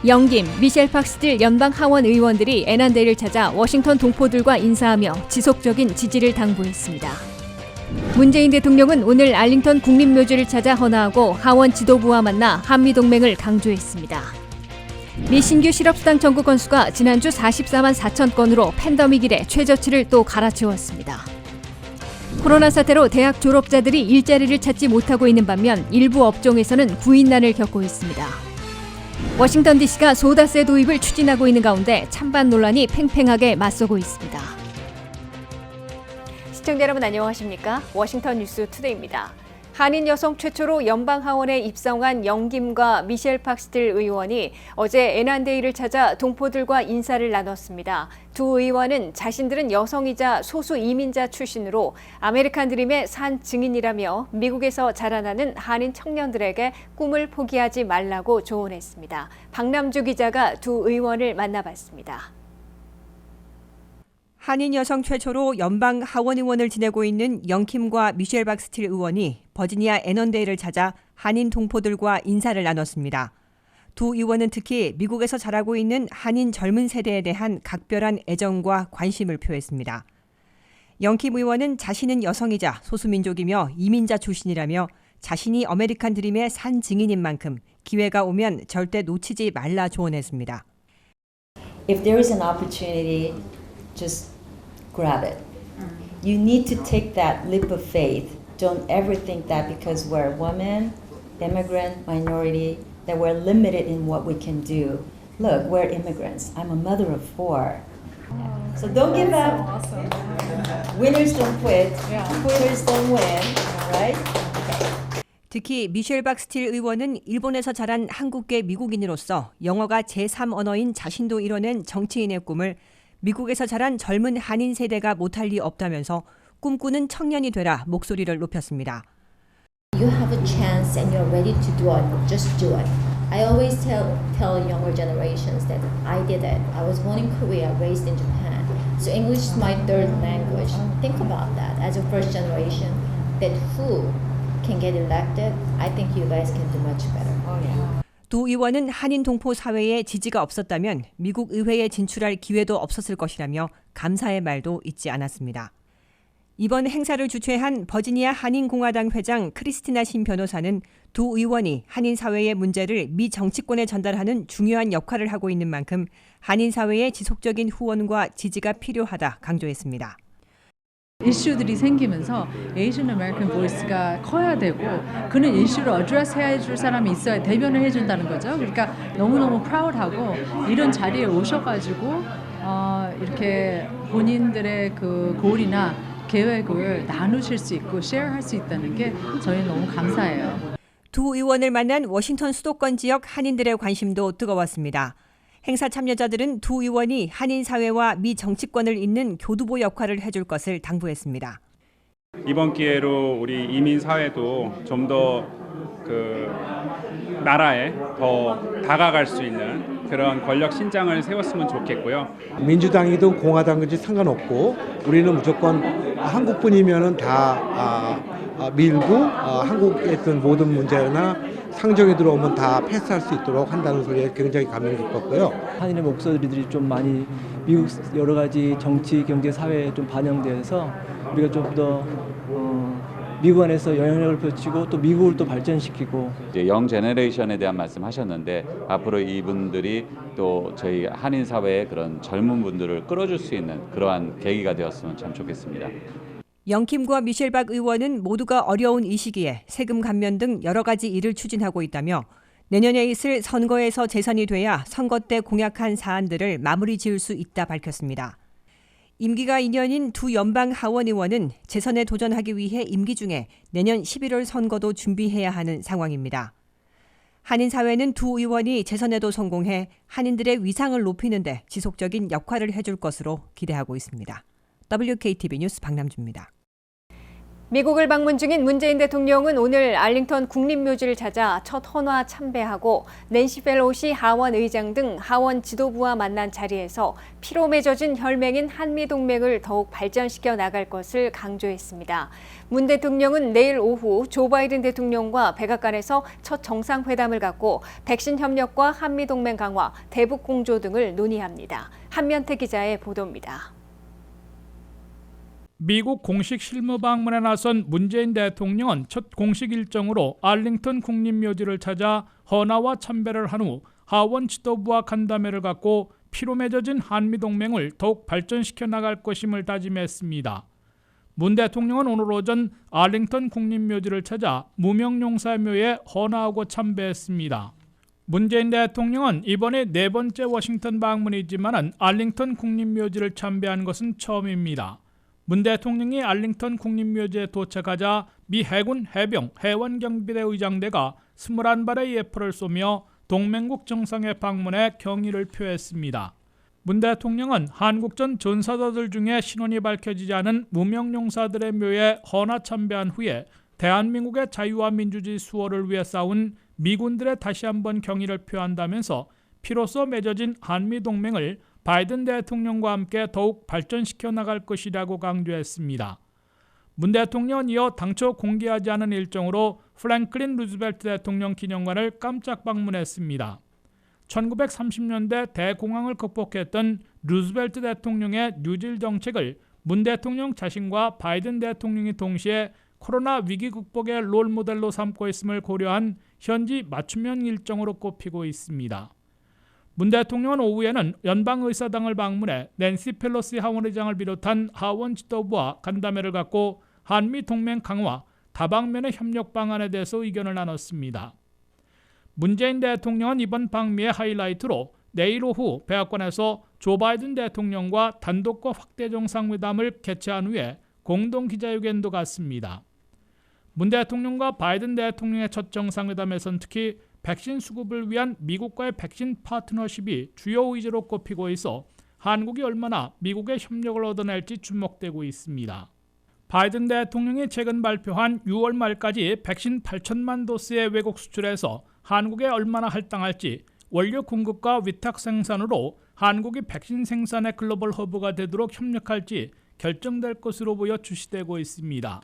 영김, 미셸 박스틸 연방 하원 의원들이 애난데이를 찾아 워싱턴 동포들과 인사하며 지속적인 지지를 당부했습니다. 문재인 대통령은 오늘 알링턴 국립묘지를 찾아 헌화하고 하원 지도부와 만나 한미동맹을 강조했습니다. 미 신규 실업수당 청구 건수가 지난주 44만 4천 건으로 팬데믹 이래 최저치를 또 갈아치웠습니다. 코로나 사태로 대학 졸업자들이 일자리를 찾지 못하고 있는 반면 일부 업종에서는 구인난을 겪고 있습니다. 워싱턴 DC가 소다세 도입을 추진하고 있는 가운데 찬반 논란이 팽팽하게 맞서고 있습니다. 시청자 여러분 안녕하십니까? 워싱턴 뉴스 투데이입니다. 한인 여성 최초로 연방 하원에 입성한 영김과 미셸 박스틸 의원이 어제 애난데이를 찾아 동포들과 인사를 나눴습니다. 두 의원은 자신들은 여성이자 소수 이민자 출신으로 아메리칸 드림의 산 증인이라며 미국에서 자라나는 한인 청년들에게 꿈을 포기하지 말라고 조언했습니다. 박남주 기자가 두 의원을 만나봤습니다. 한인 여성 최초로 연방 하원 의원을 지내고 있는 영킴과 미셸 박스틸 의원이 버지니아 애넌데이를 찾아 한인 동포들과 인사를 나눴습니다. 두 의원은 특히 미국에서 자라고 있는 한인 젊은 세대에 대한 각별한 애정과 관심을 표했습니다. 영킴 의원은 자신은 여성이자 소수민족이며 이민자 출신이라며 자신이 아메리칸 드림의 산 증인인 만큼 기회가 오면 절대 놓치지 말라 조언했습니다. If there is an opportunity, just grab it. You need to take that leap of faith. Don't ever think that because we're women, immigrant, minority, that we're limited in what we can do. Look, we're immigrants. I'm a mother of 4. So don't give up. Winners don't quit. Quitters don't win. Right? 특히 미셸 박스틸 의원은 일본에서 자란 한국계 미국인으로서 영어가 제3 언어인 자신도 이뤄낸 정치인의 꿈을 미국에서 자란 젊은 한인 세대가 못할 리 없다면서 꿈꾸는 청년이 되라 목소리를 높였습니다. You have a chance and you're ready to do it. Just do it. I always tell younger generations that I did it. I was born in Korea, raised in Japan. So English is my third language. Think about that as a first generation. That who can get elected? I think you guys can do much better. 두 의원은 한인 동포 사회에 지지가 없었다면 미국 의회에 진출할 기회도 없었을 것이라며 감사의 말도 잊지 않았습니다. 이번 행사를 주최한 버지니아 한인공화당 회장 크리스티나 신 변호사는 두 의원이 한인 사회의 문제를 미 정치권에 전달하는 중요한 역할을 하고 있는 만큼 한인 사회의 지속적인 후원과 지지가 필요하다 강조했습니다. 이슈들이 생기면서 에이전 아메리칸 보이스가 커야 되고 그는 이슈를 어드레스 해줄 사람이 있어야 대변을 해준다는 거죠. 그러니까 너무너무 프라우드하고 이런 자리에 오셔가지고 이렇게 본인들의 그 골이나 계획을 나누실 수 있고 쉐어할 수 있다는 게 저희는 너무 감사해요. 두 의원을 만난 워싱턴 수도권 지역 한인들의 관심도 뜨거웠습니다. 행사 참여자들은 두 의원이 한인 사회와 미 정치권을 잇는 교두보 역할을 해줄 것을 당부했습니다. 이번 기회로 우리 이민 사회도 좀 더 그 나라에 더 다가갈 수 있는 그런 권력 신장을 세웠으면 좋겠고요. 민주당이든 공화당이든 상관없고 우리는 무조건 한국분이면은 다 밀고 한국에 있던 모든 문제나 상정이 들어오면 다 패스할 수 있도록 한다는 소리에 굉장히 감명 깊었고요. 한인의 목소리들이 좀 많이 미국 여러 가지 정치, 경제, 사회에 좀 반영돼서 우리가 좀 더 미국 안에서 영향력을 펼치고 또 미국을 또 발전시키고 이제 영 제너레이션에 대한 말씀하셨는데 앞으로 이분들이 또 저희 한인 사회의 그런 젊은 분들을 끌어줄 수 있는 그러한 계기가 되었으면 참 좋겠습니다. 영킴과 미셸 박 의원은 모두가 어려운 이 시기에 세금 감면 등 여러 가지 일을 추진하고 있다며 내년에 있을 선거에서 재선이 돼야 선거 때 공약한 사안들을 마무리 지을 수 있다 밝혔습니다. 임기가 2년인 두 연방 하원 의원은 재선에 도전하기 위해 임기 중에 내년 11월 선거도 준비해야 하는 상황입니다. 한인 사회는 두 의원이 재선에도 성공해 한인들의 위상을 높이는 데 지속적인 역할을 해줄 것으로 기대하고 있습니다. WKTV 뉴스 박남주입니다. 미국을 방문 중인 문재인 대통령은 오늘 알링턴 국립묘지를 찾아 첫 헌화 참배하고 낸시 펠로시 하원 의장 등 하원 지도부와 만난 자리에서 피로 맺어진 혈맹인 한미동맹을 더욱 발전시켜 나갈 것을 강조했습니다. 문 대통령은 내일 오후 조 바이든 대통령과 백악관에서 첫 정상회담을 갖고 백신 협력과 한미동맹 강화, 대북 공조 등을 논의합니다. 한면태 기자의 보도입니다. 미국 공식 실무 방문에 나선 문재인 대통령은 첫 공식 일정으로 알링턴 국립묘지를 찾아 헌화와 참배를 한 후 하원 지도부와 간담회를 갖고 피로 맺어진 한미동맹을 더욱 발전시켜 나갈 것임을 다짐했습니다. 문 대통령은 오늘 오전 알링턴 국립묘지를 찾아 무명용사묘에 헌화하고 참배했습니다. 문재인 대통령은 이번에 네 번째 워싱턴 방문이지만 알링턴 국립묘지를 참배한 것은 처음입니다. 문 대통령이 알링턴 국립묘지에 도착하자 미 해군 해병 해완경비대 의장대가 21발의 예포를 쏘며 동맹국 정상에 방문해 경의를 표했습니다. 문 대통령은 한국전 전사자들 중에 신원이 밝혀지지 않은 무명용사들의 묘에 헌화 참배한 후에 대한민국의 자유와 민주주의 수호를 위해 싸운 미군들에 다시 한번 경의를 표한다면서 피로써 맺어진 한미동맹을 바이든 대통령과 함께 더욱 발전시켜 나갈 것이라고 강조했습니다. 문 대통령은 이어 당초 공개하지 않은 일정으로 프랭클린 루즈벨트 대통령 기념관을 깜짝 방문했습니다. 1930년대 대공황을 극복했던 루즈벨트 대통령의 뉴딜 정책을 문 대통령 자신과 바이든 대통령이 동시에 코로나 위기 극복의 롤모델로 삼고 있음을 고려한 현지 맞춤형 일정으로 꼽히고 있습니다. 문 대통령은 오후에는 연방의사당을 방문해 낸시 펠로시 하원의장을 비롯한 하원 지도부와 간담회를 갖고 한미 동맹 강화, 다방면의 협력 방안에 대해서 의견을 나눴습니다. 문재인 대통령은 이번 방미의 하이라이트로 내일 오후 백악관에서 조 바이든 대통령과 단독과 확대 정상회담을 개최한 후에 공동 기자회견도 갖습니다. 문 대통령과 바이든 대통령의 첫 정상회담에선 특히 백신 수급을 위한 미국과의 백신 파트너십이 주요 의제로 꼽히고 있어 한국이 얼마나 미국의 협력을 얻어낼지 주목되고 있습니다. 바이든 대통령이 최근 발표한 6월 말까지 백신 8천만 도스의 외국 수출에서 한국에 얼마나 할당할지 원료 공급과 위탁 생산으로 한국이 백신 생산의 글로벌 허브가 되도록 협력할지 결정될 것으로 보여 주시되고 있습니다.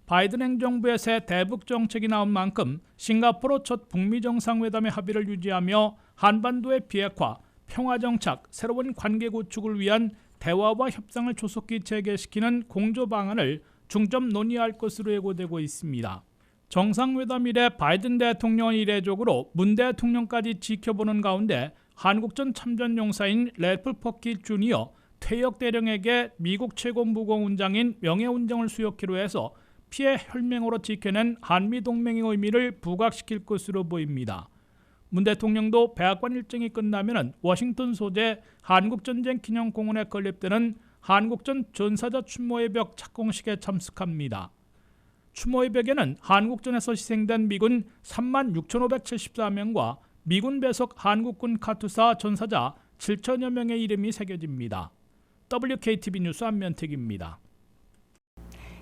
바이든 행정부의 새 대북 정책이 나온 만큼 싱가포르 첫 북미 정상회담의 합의를 유지하며 한반도의 비핵화, 평화 정착, 새로운 관계 구축을 위한 대화와 협상을 조속히 재개시키는 공조 방안을 중점 논의할 것으로 예고되고 있습니다. 정상회담 이래 바이든 대통령은 이례적으로 문 대통령까지 지켜보는 가운데 한국전 참전용사인 래프 퍼키 주니어 퇴역 대령에게 미국 최고 무공훈장인 명예훈장을 수여키로 해서 피해 혈맹으로 지켜낸 한미동맹의 의미를 부각시킬 것으로 보입니다. 문 대통령도 백악관 일정이 끝나면 워싱턴 소재 한국전쟁 기념공원에 건립되는 한국전 전사자 추모의 벽 착공식에 참석합니다. 추모의 벽에는 한국전에서 희생된 미군 36,574명과 미군 배속 한국군 카투사 전사자 7천여 명의 이름이 새겨집니다. WKTV 뉴스 안면택입니다.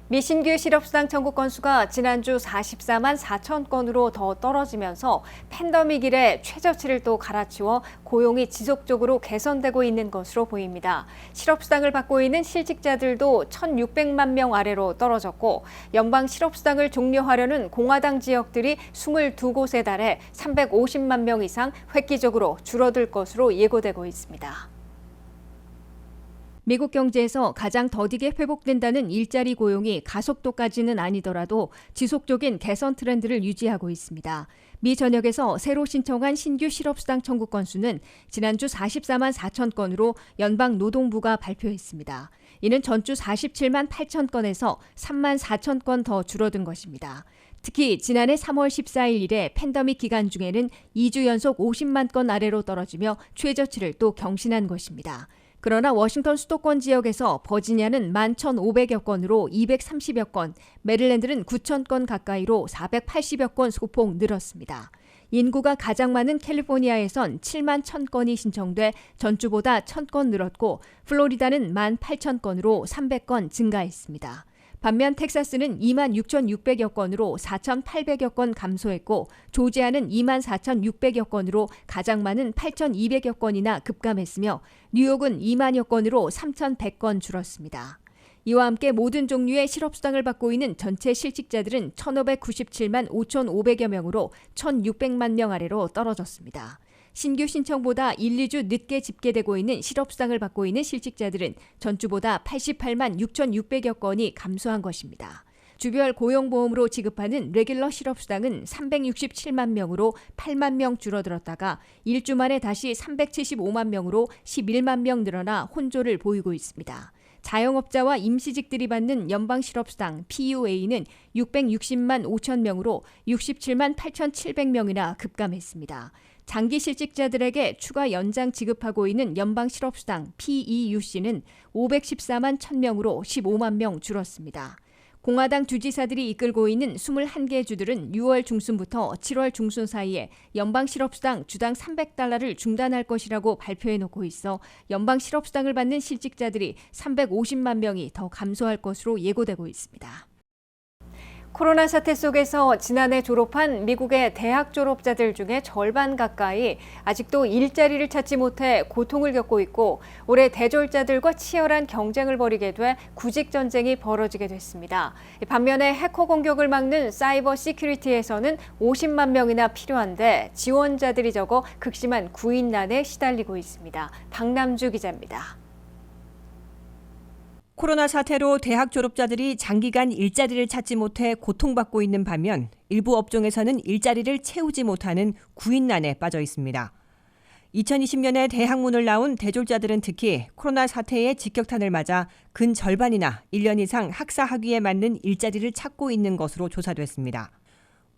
미 신규 실업수당 청구 건수가 지난주 44만 4천 건으로 더 떨어지면서 팬데믹 이래 최저치를 또 갈아치워 고용이 지속적으로 개선되고 있는 것으로 보입니다. 실업수당을 받고 있는 실직자들도 1,600만 명 아래로 떨어졌고 연방 실업수당을 종료하려는 공화당 지역들이 22곳에 달해 350만 명 이상 획기적으로 줄어들 것으로 예고되고 있습니다. 미국 경제에서 가장 더디게 회복된다는 일자리 고용이 가속도까지는 아니더라도 지속적인 개선 트렌드를 유지하고 있습니다. 미 전역에서 새로 신청한 신규 실업수당 청구 건수는 지난주 44만 4천 건으로 연방노동부가 발표했습니다. 이는 전주 47만 8천 건에서 3만 4천 건 더 줄어든 것입니다. 특히 지난해 3월 14일 이래 팬데믹 기간 중에는 2주 연속 50만 건 아래로 떨어지며 최저치를 또 경신한 것입니다. 그러나 워싱턴 수도권 지역에서 버지니아는 11,500여 건으로 230여 건, 메릴랜드는 9천 건 가까이로 480여 건 소폭 늘었습니다. 인구가 가장 많은 캘리포니아에선 7만 1천 건이 신청돼 전주보다 1,000건 늘었고 플로리다는 18,000건으로 300건 증가했습니다. 반면 텍사스는 26,600여 건으로 4,800여 건 감소했고 조지아는 24,600여 건으로 가장 많은 8,200여 건이나 급감했으며 뉴욕은 2만여 건으로 3,100건 줄었습니다. 이와 함께 모든 종류의 실업수당을 받고 있는 전체 실직자들은 1,597만 5,500여 명으로 1,600만 명 아래로 떨어졌습니다. 신규 신청보다 1, 2주 늦게 집계되고 있는 실업수당을 받고 있는 실직자들은 전주보다 88만 6,600여 건이 감소한 것입니다. 주별 고용보험으로 지급하는 레귤러 실업수당은 367만 명으로 8만 명 줄어들었다가 1주 만에 다시 375만 명으로 11만 명 늘어나 혼조를 보이고 있습니다. 자영업자와 임시직들이 받는 연방실업수당 PUA는 660만 5천 명으로 67만 8,700명이나 급감했습니다. 장기 실직자들에게 추가 연장 지급하고 있는 연방실업수당 PEUC는 514만 1,000명으로 15만 명 줄었습니다. 공화당 주지사들이 이끌고 있는 21개 주들은 6월 중순부터 7월 중순 사이에 연방실업수당 주당 $300를 중단할 것이라고 발표해놓고 있어 연방실업수당을 받는 실직자들이 350만 명이 더 감소할 것으로 예고되고 있습니다. 코로나 사태 속에서 지난해 졸업한 미국의 대학 졸업자들 중에 절반 가까이 아직도 일자리를 찾지 못해 고통을 겪고 있고 올해 대졸자들과 치열한 경쟁을 벌이게 돼 구직 전쟁이 벌어지게 됐습니다. 반면에 해커 공격을 막는 사이버 시큐리티에서는 50만 명이나 필요한데 지원자들이 적어 극심한 구인난에 시달리고 있습니다. 박남주 기자입니다. 코로나 사태로 대학 졸업자들이 장기간 일자리를 찾지 못해 고통받고 있는 반면 일부 업종에서는 일자리를 채우지 못하는 구인난에 빠져 있습니다. 2020년에 대학 문을 나온 대졸자들은 특히 코로나 사태의 직격탄을 맞아 근 절반이나 1년 이상 학사 학위에 맞는 일자리를 찾고 있는 것으로 조사됐습니다.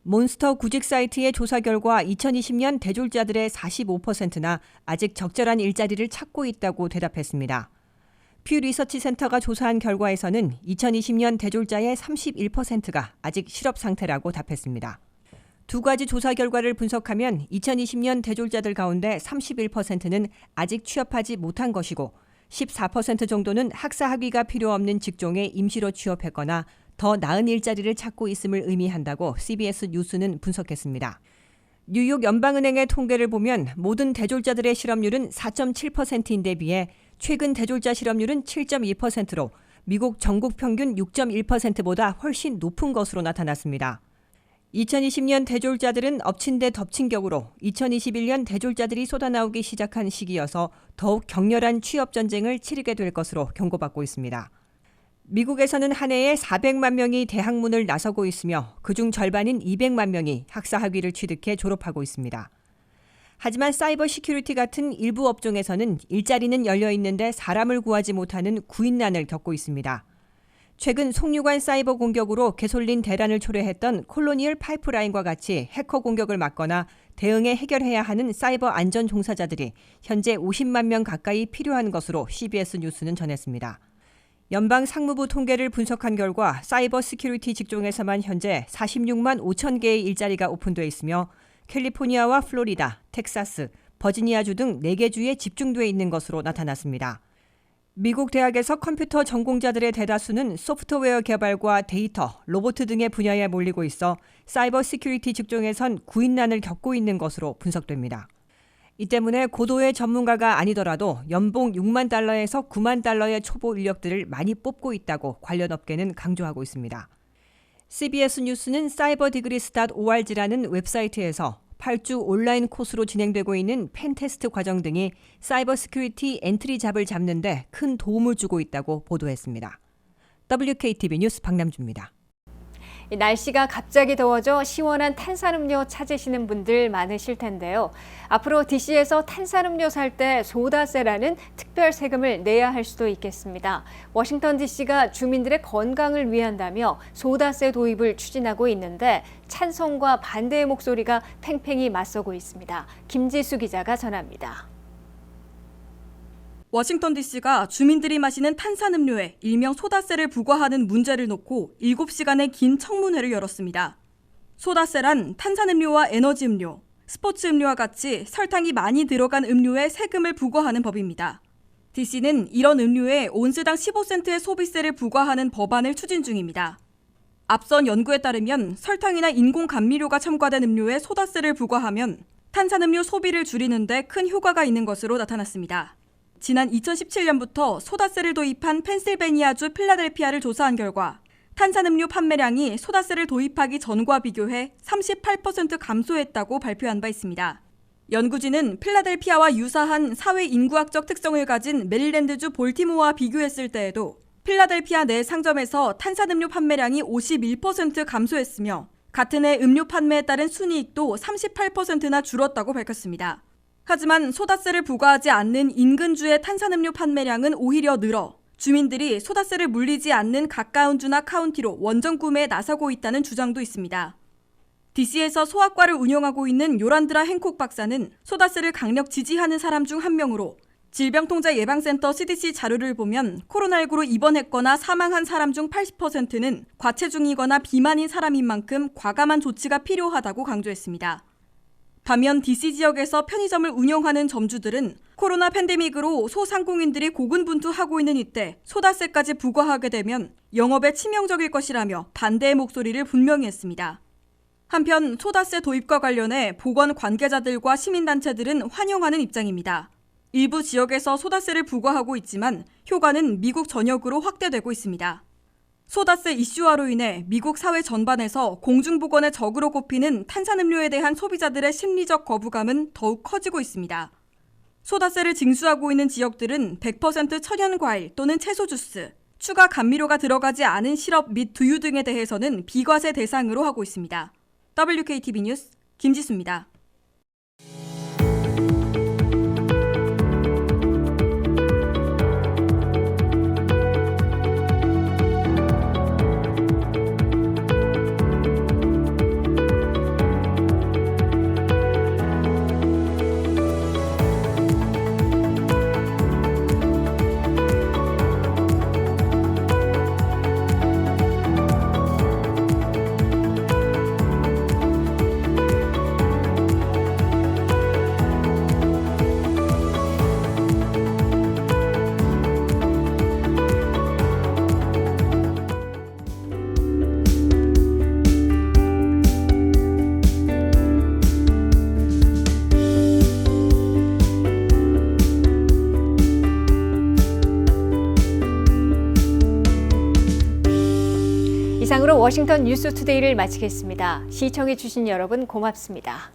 몬스터 구직 사이트의 조사 결과 2020년 대졸자들의 45%나 아직 적절한 일자리를 찾고 있다고 대답했습니다. 퓨 리서치 센터가 조사한 결과에서는 2020년 대졸자의 31%가 아직 실업 상태라고 답했습니다. 두 가지 조사 결과를 분석하면 2020년 대졸자들 가운데 31%는 아직 취업하지 못한 것이고 14% 정도는 학사 학위가 필요 없는 직종에 임시로 취업했거나 더 나은 일자리를 찾고 있음을 의미한다고 CBS 뉴스는 분석했습니다. 뉴욕 연방은행의 통계를 보면 모든 대졸자들의 실업률은 4.7%인데 비해 최근 대졸자 실업률은 7.2%로 미국 전국 평균 6.1%보다 훨씬 높은 것으로 나타났습니다. 2020년 대졸자들은 엎친 데 덮친 격으로 2021년 대졸자들이 쏟아나오기 시작한 시기여서 더욱 격렬한 취업 전쟁을 치르게 될 것으로 경고받고 있습니다. 미국에서는 한 해에 400만 명이 대학문을 나서고 있으며 그중 절반인 200만 명이 학사 학위를 취득해 졸업하고 있습니다. 하지만 사이버 시큐리티 같은 일부 업종에서는 일자리는 열려 있는데 사람을 구하지 못하는 구인난을 겪고 있습니다. 최근 송유관 사이버 공격으로 개솔린 대란을 초래했던 콜로니얼 파이프라인과 같이 해커 공격을 막거나 대응에 해결해야 하는 사이버 안전 종사자들이 현재 50만 명 가까이 필요한 것으로 CBS 뉴스는 전했습니다. 연방 상무부 통계를 분석한 결과 사이버 시큐리티 직종에서만 현재 46만 5천 개의 일자리가 오픈돼 있으며 캘리포니아와 플로리다, 텍사스, 버지니아주 등 4개 주에 집중돼 있는 것으로 나타났습니다. 미국 대학에서 컴퓨터 전공자들의 대다수는 소프트웨어 개발과 데이터, 로봇 등의 분야에 몰리고 있어 사이버 시큐리티 직종에선 구인난을 겪고 있는 것으로 분석됩니다. 이 때문에 고도의 전문가가 아니더라도 연봉 $6만 에서 $9만 초보 인력들을 많이 뽑고 있다고 관련 업계는 강조하고 있습니다. CBS 뉴스는 cyberDegrees.org라는 웹사이트에서 8주 온라인 코스로 진행되고 있는 펜테스트 과정 등이 사이버 시큐리티 엔트리 잡을 잡는 데 큰 도움을 주고 있다고 보도했습니다. WKTV 뉴스 박남주입니다. 날씨가 갑자기 더워져 시원한 탄산음료 찾으시는 분들 많으실 텐데요. 앞으로 DC에서 탄산음료 살 때 소다세라는 특별 세금을 내야 할 수도 있겠습니다. 워싱턴 DC가 주민들의 건강을 위한다며 소다세 도입을 추진하고 있는데 찬성과 반대의 목소리가 팽팽히 맞서고 있습니다. 김지수 기자가 전합니다. 워싱턴 DC가 주민들이 마시는 탄산음료에 일명 소다세를 부과하는 문제를 놓고 7시간의 긴 청문회를 열었습니다. 소다세란 탄산음료와 에너지음료, 스포츠음료와 같이 설탕이 많이 들어간 음료에 세금을 부과하는 법입니다. DC는 이런 음료에 온스당 15센트의 소비세를 부과하는 법안을 추진 중입니다. 앞선 연구에 따르면 설탕이나 인공 감미료가 첨가된 음료에 소다세를 부과하면 탄산음료 소비를 줄이는 데 큰 효과가 있는 것으로 나타났습니다. 지난 2017년부터 소다세를 도입한 펜실베니아주 필라델피아를 조사한 결과 탄산음료 판매량이 소다세를 도입하기 전과 비교해 38% 감소했다고 발표한 바 있습니다. 연구진은 필라델피아와 유사한 사회 인구학적 특성을 가진 메릴랜드주 볼티모어와 비교했을 때에도 필라델피아 내 상점에서 탄산음료 판매량이 51% 감소했으며 같은 해 음료 판매에 따른 순이익도 38%나 줄었다고 밝혔습니다. 하지만 소다세를 부과하지 않는 인근주의 탄산음료 판매량은 오히려 늘어 주민들이 소다세를 물리지 않는 가까운 주나 카운티로 원정 구매에 나서고 있다는 주장도 있습니다. DC에서 소아과를 운영하고 있는 요란드라 행콕 박사는 소다세를 강력 지지하는 사람 중 한 명으로 질병통제예방센터 CDC 자료를 보면 코로나19로 입원했거나 사망한 사람 중 80%는 과체중이거나 비만인 사람인 만큼 과감한 조치가 필요하다고 강조했습니다. 반면 DC 지역에서 편의점을 운영하는 점주들은 코로나 팬데믹으로 소상공인들이 고군분투하고 있는 이때 소다세까지 부과하게 되면 영업에 치명적일 것이라며 반대의 목소리를 분명히 했습니다. 한편 소다세 도입과 관련해 보건 관계자들과 시민단체들은 환영하는 입장입니다. 일부 지역에서 소다세를 부과하고 있지만 효과는 미국 전역으로 확대되고 있습니다. 소다세 이슈화로 인해 미국 사회 전반에서 공중보건의 적으로 꼽히는 탄산음료에 대한 소비자들의 심리적 거부감은 더욱 커지고 있습니다. 소다세를 징수하고 있는 지역들은 100% 천연과일 또는 채소 주스, 추가 감미료가 들어가지 않은 시럽 및 두유 등에 대해서는 비과세 대상으로 하고 있습니다. WKTV 뉴스 김지수입니다. 이상으로 워싱턴 뉴스투데이를 마치겠습니다. 시청해주신 여러분 고맙습니다.